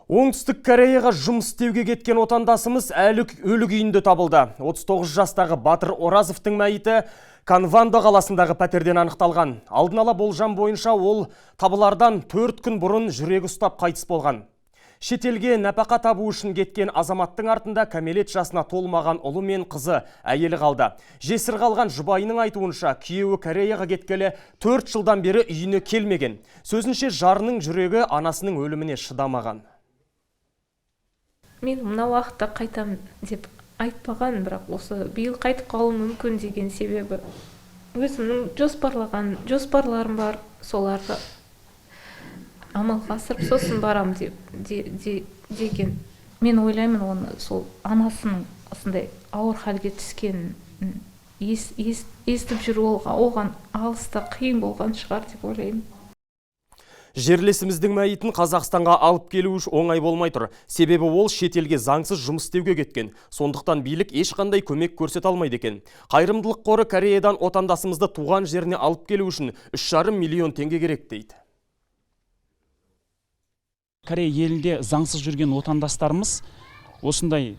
Оңтүстік Кореяға жұмыс істеуге кеткен отандасымыз әлі өлі күйінде табылды. 39 жастағы Батыр Оразовтың мәйіті Канвандо қаласындағы пәтерден анықталған. Алдын ала болжам бойынша ол табылардан 4 күн бұрын жүрегі ұстап қайтыс болған. Шетелге нәпақа табу үшін кеткен азаматтың артында кәмелет жасына толмаған ұлы мен қызы әйелі қалды. Жесір қалған жұбайының айтуынша күйеуі Кореяға кеткелі 4 жылдан бері үйіне келмеген. Сөзінше жарының жүрегі анасының өліміне шыдамаған. Мен мына уақытта қайтам деп айтпаған, бірақ осы биыл қайтып қалуым мүмкін деген себебі өзімнің жоспарларым бар, соларды амалға асырып сосын барам деген. Мен ойлаймын, оны сол анасының осындай ауыр халге түскенін естіп жүру оған алыста қиын болған шығар деп ойлаймын. Жерлесіміздің мәйітін Қазақстанға алып келу оңай болмай тұр. Себебі ол шетелге заңсыз жұмыс істеуге кеткен. Сондықтан билік ешқандай көмек көрсете алмайды екен. Қайырымдылық қоры Кореядан отандасымызды туған жеріне алып келу үшін 3,5 миллион теңге керек дейді. Корея елінде заңсыз жүрген отандастарымыз осындай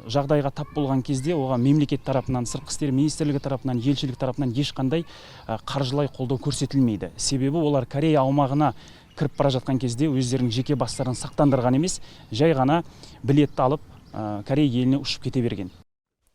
жағдайға тап болған кезде оған мемлекет тарапынан, сыртқы істер министрлігі тарапынан, елшілік тарапынан ешқандай қаржылай қолдау көрсетілмейді. Себебі олар Корея аумағына кіріп бара жатқан кезде өздерінің жеке бастарын сақтандырған емес, жай ғана билетті алып Корея еліне ұшып кете берген.